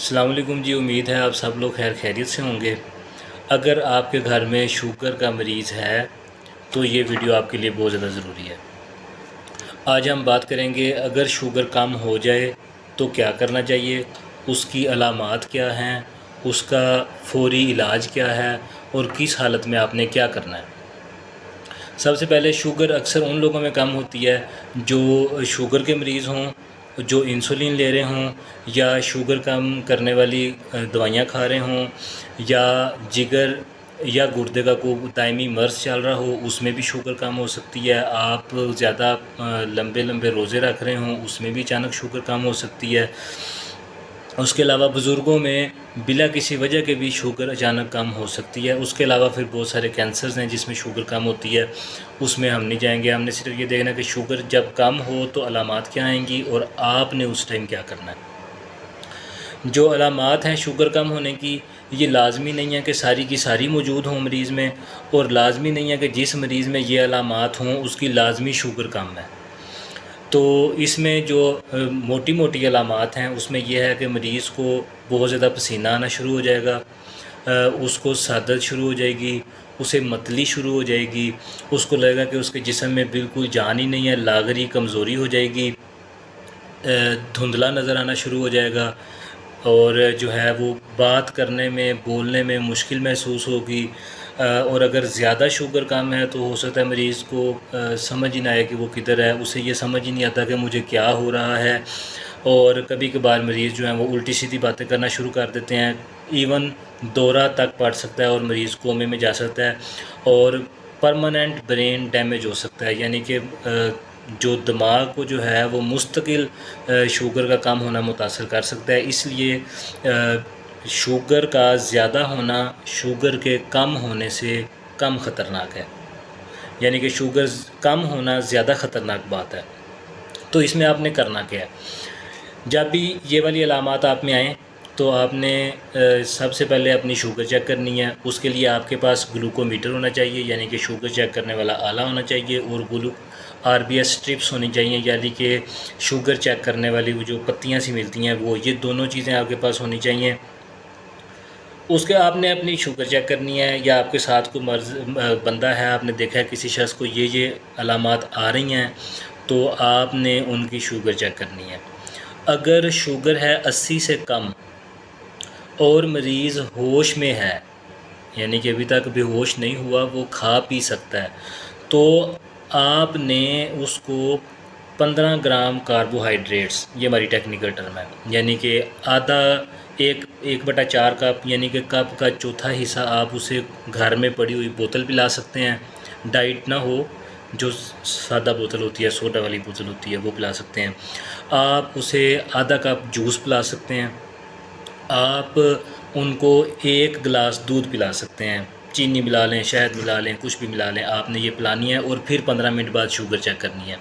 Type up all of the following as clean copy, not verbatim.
السلام علیکم جی، امید ہے آپ سب لوگ خیریت سے ہوں گے۔ اگر آپ کے گھر میں شوگر کا مریض ہے تو یہ ویڈیو آپ کے لیے بہت زیادہ ضروری ہے۔ آج ہم بات کریں گے اگر شوگر کم ہو جائے تو کیا کرنا چاہیے، اس کی علامات کیا ہیں، اس کا فوری علاج کیا ہے اور کس حالت میں آپ نے کیا کرنا ہے۔ سب سے پہلے شوگر اکثر ان لوگوں میں کم ہوتی ہے جو شوگر کے مریض ہوں، جو انسولین لے رہے ہوں یا شوگر کم کرنے والی دوائیاں کھا رہے ہوں، یا جگر یا گردے کا کوئی دائمی مرض چل رہا ہو، اس میں بھی شوگر کم ہو سکتی ہے۔ آپ زیادہ لمبے لمبے روزے رکھ رہے ہوں، اس میں بھی اچانک شوگر کم ہو سکتی ہے۔ اس کے علاوہ بزرگوں میں بلا کسی وجہ کے بھی شوگر اچانک کم ہو سکتی ہے۔ اس کے علاوہ پھر بہت سارے کینسرز ہیں جس میں شوگر کم ہوتی ہے، اس میں ہم نہیں جائیں گے۔ ہم نے صرف یہ دیکھنا کہ شوگر جب کم ہو تو علامات کیا آئیں گی اور آپ نے اس ٹائم کیا کرنا ہے۔ جو علامات ہیں شوگر کم ہونے کی، یہ لازمی نہیں ہے کہ ساری کی ساری موجود ہوں مریض میں، اور لازمی نہیں ہے کہ جس مریض میں یہ علامات ہوں اس کی لازمی شوگر کم ہے۔ تو اس میں جو موٹی موٹی علامات ہیں اس میں یہ ہے کہ مریض کو بہت زیادہ پسینہ آنا شروع ہو جائے گا، اس کو سر درد شروع ہو جائے گی، اسے متلی شروع ہو جائے گی، اس کو لگے گا کہ اس کے جسم میں بالکل جان ہی نہیں ہے، لاغری کمزوری ہو جائے گی، دھندلا نظر آنا شروع ہو جائے گا، اور جو ہے وہ بات کرنے میں بولنے میں مشکل محسوس ہوگی۔ اور اگر زیادہ شوگر کم ہے تو ہو سکتا ہے مریض کو سمجھ ہی نہ آئے کہ وہ کدھر ہے، اسے یہ سمجھ ہی نہیں آتا کہ مجھے کیا ہو رہا ہے، اور کبھی کبھار مریض جو ہیں وہ الٹی سیدھی باتیں کرنا شروع کر دیتے ہیں، ایون دورہ تک پڑ سکتا ہے اور مریض کومے میں جا سکتا ہے، اور پرماننٹ برین ڈیمیج ہو سکتا ہے، یعنی کہ جو دماغ کو جو ہے وہ مستقل شوگر کا کم ہونا متاثر کر سکتا ہے۔ اس لیے شوگر کا زیادہ ہونا شوگر کے کم ہونے سے کم خطرناک ہے، یعنی کہ شوگر کم ہونا زیادہ خطرناک بات ہے۔ تو اس میں آپ نے کرنا کیا ہے، جب بھی یہ والی علامات آپ میں آئیں تو آپ نے سب سے پہلے اپنی شوگر چیک کرنی ہے۔ اس کے لیے آپ کے پاس گلوکومیٹر ہونا چاہیے، یعنی کہ شوگر چیک کرنے والا آلہ ہونا چاہیے، اور RBS اسٹرپس ہونی چاہیے، یعنی کہ شوگر چیک کرنے والی وہ جو پتیاں سی ملتی ہیں وہ، یہ دونوں چیزیں آپ کے پاس ہونی چاہیے۔ اس کے آپ نے اپنی شوگر چیک کرنی ہے، یا آپ کے ساتھ کوئی بندہ ہے، آپ نے دیکھا ہے کسی شخص کو یہ علامات آ رہی ہیں تو آپ نے ان کی شوگر چیک کرنی ہے۔ اگر شوگر ہے 80 سے کم اور مریض ہوش میں ہے، یعنی کہ ابھی تک بے ہوش نہیں ہوا، وہ کھا پی سکتا ہے، تو آپ نے اس کو 15 گرام کاربوہائیڈریٹس، یہ ہماری ٹیکنیکل ٹرم ہے، یعنی کہ آدھا 1/4 کپ، یعنی کہ کپ کا چوتھا حصہ آپ اسے گھر میں پڑی ہوئی بوتل پلا سکتے ہیں، ڈائٹ نہ ہو جو سادہ بوتل ہوتی ہے، سوڈا والی بوتل ہوتی ہے، وہ پلا سکتے ہیں۔ آپ اسے آدھا کپ جوس پلا سکتے ہیں، آپ ان کو 1 گلاس دودھ پلا سکتے ہیں، چینی ملا لیں، شہد ملا لیں، کچھ بھی ملا لیں، آپ نے یہ پلانی ہے، اور پھر 15 منٹ بعد شوگر چیک کرنی ہے۔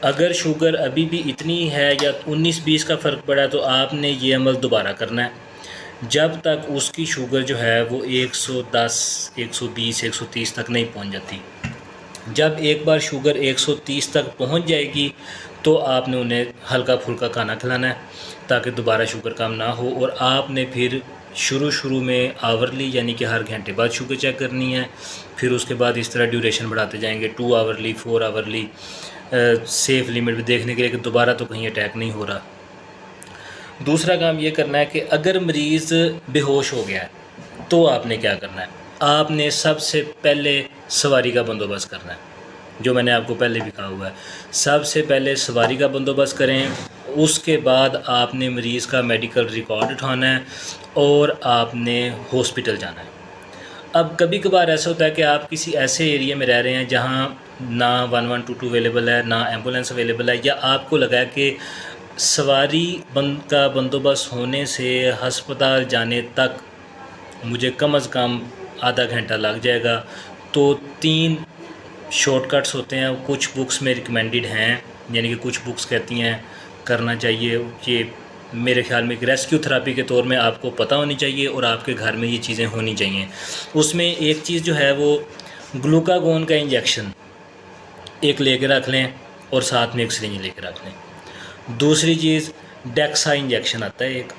اگر شوگر ابھی بھی اتنی ہے یا 19-20 کا فرق پڑا تو آپ نے یہ عمل دوبارہ کرنا ہے جب تک اس کی شوگر جو ہے وہ 110 120 130 تک نہیں پہنچ جاتی۔ جب ایک بار شوگر 130 تک پہنچ جائے گی تو آپ نے انہیں ہلکا پھلکا کھانا کھلانا ہے تاکہ دوبارہ شوگر کم نہ ہو، اور آپ نے پھر شروع میں آورلی، یعنی کہ ہر گھنٹے بعد شوگر چیک کرنی ہے، پھر اس کے بعد اس طرح ڈیوریشن بڑھاتے جائیں گے، 2 آورلی 4 آورلی، سیف لیمٹ بھی دیکھنے کے لیے کہ دوبارہ تو کہیں اٹیک نہیں ہو رہا۔ دوسرا کام یہ کرنا ہے کہ اگر مریض بے ہوش ہو گیا ہے تو آپ نے کیا کرنا ہے، آپ نے سب سے پہلے سواری کا بندوبست کرنا ہے، جو میں نے آپ کو پہلے بھی کہا ہوا ہے، سب سے پہلے سواری کا بندوبست کریں، اس کے بعد آپ نے مریض کا میڈیکل ریکارڈ اٹھانا ہے اور آپ نے ہاسپٹل جانا ہے۔ اب کبھی کبھار ایسا ہوتا ہے کہ آپ کسی ایسے ایریے میں رہ رہے ہیں جہاں نہ 1122 اویلیبل ہے، نہ ایمبولینس اویلیبل ہے، یا آپ کو لگا ہے کہ سواری کا بندوبست ہونے سے ہسپتال جانے تک مجھے کم از کم آدھا گھنٹہ لگ جائے گا، تو 3 شارٹ کٹس ہوتے ہیں، کچھ بکس میں ریکمینڈڈ ہیں، یعنی کہ کچھ بکس کہتی ہیں کرنا چاہیے، یہ میرے خیال میں ایک ریسکیو تھراپی کے طور میں آپ کو پتہ ہونی چاہیے اور آپ کے گھر میں یہ چیزیں ہونی چاہیے۔ اس میں ایک چیز جو ہے وہ گلوکاگون کا انجیکشن ایک لے کے رکھ لیں اور ساتھ میں ایک سرنج لے کے رکھ لیں۔ دوسری چیز ڈیکسا انجیکشن آتا ہے ایک،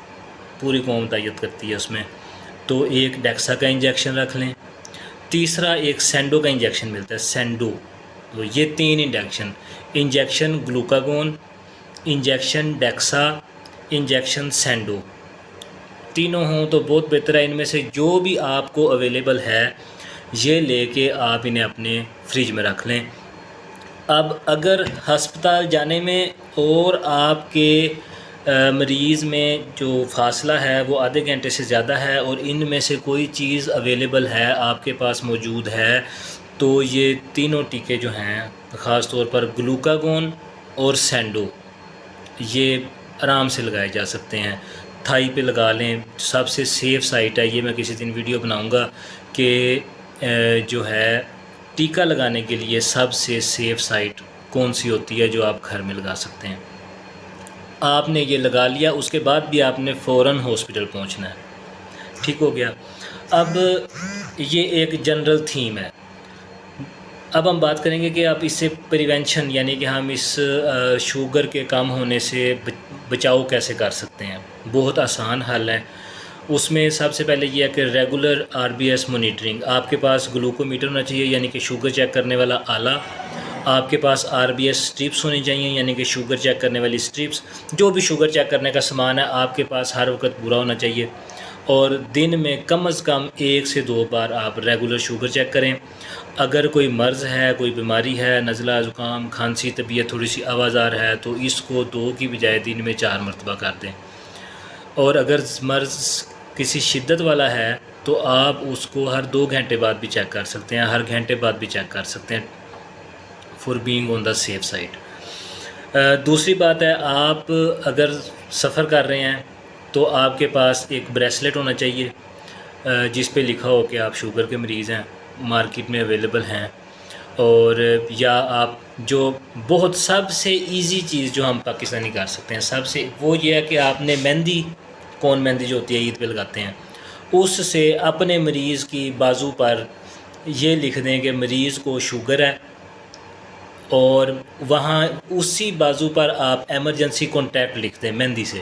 پوری قوم متعیت کرتی ہے اس میں، تو ایک ڈیکسا کا انجیکشن رکھ لیں، تیسرا ایک سینڈو کا انجیکشن ملتا ہے، سینڈو، تو یہ 3 انجیکشن گلوکاگون، انجیکشن ڈیکسا، انجیکشن سینڈو، تینوں ہوں تو بہت بہتر ہے۔ ان میں سے جو بھی آپ کو اویلیبل ہے یہ لے کے آپ انہیں اپنے فریج میں رکھ لیں۔ اب اگر ہسپتال جانے میں اور آپ کے مریض میں جو فاصلہ ہے وہ آدھے گھنٹے سے زیادہ ہے اور ان میں سے کوئی چیز اویلیبل ہے، آپ کے پاس موجود ہے، تو یہ تینوں ٹیکے جو ہیں خاص طور پر گلوکاگون اور سینڈو یہ آرام سے لگائے جا سکتے ہیں، تھائی پہ لگا لیں، سب سے سیف سائٹ ہے۔ یہ میں کسی دن ویڈیو بناؤں گا کہ جو ہے ٹیکہ لگانے کے لیے سب سے سیف سائٹ کون سی ہوتی ہے جو آپ گھر میں لگا سکتے ہیں۔ آپ نے یہ لگا لیا، اس کے بعد بھی آپ نے فوراً ہاسپٹل پہنچنا ہے، ٹھیک ہو گیا۔ اب یہ ایک جنرل تھیم ہے، اب ہم بات کریں گے کہ آپ اس سے پریونشن یعنی کہ ہم اس شوگر کے کم ہونے سے بچاؤ کیسے کر سکتے ہیں۔ بہت آسان حل ہے، اس میں سب سے پہلے یہ ہے کہ ریگولر RBS مانیٹرنگ، آپ کے پاس گلوکومیٹر ہونا چاہیے یعنی کہ شوگر چیک کرنے والا آلہ، آپ کے پاس RBS اسٹرپس ہونی چاہیے یعنی کہ شوگر چیک کرنے والی اسٹرپس، جو بھی شوگر چیک کرنے کا سامان ہے آپ کے پاس ہر وقت پورا ہونا چاہیے، اور دن میں کم از کم 1 سے 2 بار آپ ریگولر شوگر چیک کریں۔ اگر کوئی مرض ہے، کوئی بیماری ہے، نزلہ، زکام، کھانسی، طبیعت تھوڑی سی آوازار ہے تو اس کو 2 کی بجائے دن میں 4 مرتبہ کر دیں، اور اگر مرض کسی شدت والا ہے تو آپ اس کو ہر 2 گھنٹے بعد بھی چیک کر سکتے ہیں، ہر گھنٹے بعد بھی چیک کر سکتے ہیں، for being on the safe side. دوسری بات ہے، آپ اگر سفر کر رہے ہیں تو آپ کے پاس ایک بریسلیٹ ہونا چاہیے جس پہ لکھا ہو کہ آپ شوگر کے مریض ہیں، مارکیٹ میں اویلیبل ہیں، اور یا آپ جو بہت سب سے ایزی چیز جو ہم پاکستانی کر سکتے ہیں سب سے وہ یہ ہے کہ آپ نے مہندی، کون مہندی جو ہوتی ہے عید پہ لگاتے ہیں، اس سے اپنے مریض کی بازو پر یہ لکھ دیں کہ مریض کو شوگر ہے، اور وہاں اسی بازو پر آپ ایمرجنسی کانٹیکٹ لکھ دیں مہندی سے،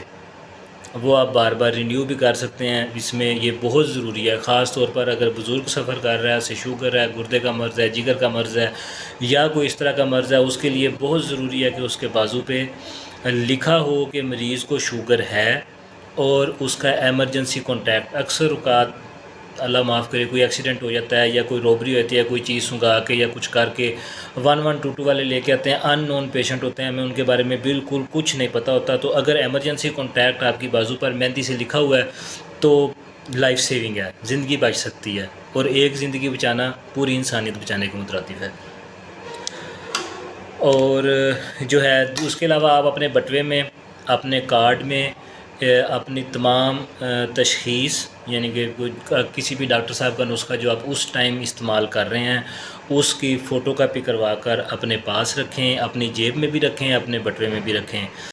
وہ آپ بار بار رینیو بھی کر سکتے ہیں۔ اس میں یہ بہت ضروری ہے، خاص طور پر اگر بزرگ سفر کر رہا ہے، اسے شوگر ہے، گردے کا مرض ہے، جگر کا مرض ہے یا کوئی اس طرح کا مرض ہے، اس کے لیے بہت ضروری ہے کہ اس کے بازو پہ لکھا ہو کہ مریض کو شوگر ہے اور اس کا ایمرجنسی کانٹیکٹ۔ اکثر اوقات اللہ معاف کرے کوئی ایکسیڈنٹ ہو جاتا ہے یا کوئی روبری ہوتی ہے، کوئی چیز سنگھا کے یا کچھ کر کے 1122 والے لے کے آتے ہیں، ان نون پیشنٹ ہوتے ہیں، ہمیں ان کے بارے میں بالکل کچھ نہیں پتہ ہوتا، تو اگر ایمرجنسی کانٹیکٹ آپ کی بازو پر مہندی سے لکھا ہوا ہے تو لائف سیونگ ہے، زندگی بچ سکتی ہے، اور ایک زندگی بچانا پوری انسانیت بچانے کے مترادف ہے۔ اور جو ہے اس کے علاوہ آپ اپنے بٹوے میں، اپنے کارڈ میں اپنی تمام تشخیص یعنی کہ کسی بھی ڈاکٹر صاحب کا نسخہ جو آپ اس ٹائم استعمال کر رہے ہیں اس کی فوٹو کاپی کروا کر اپنے پاس رکھیں، اپنی جیب میں بھی رکھیں، اپنے بٹوے میں بھی رکھیں۔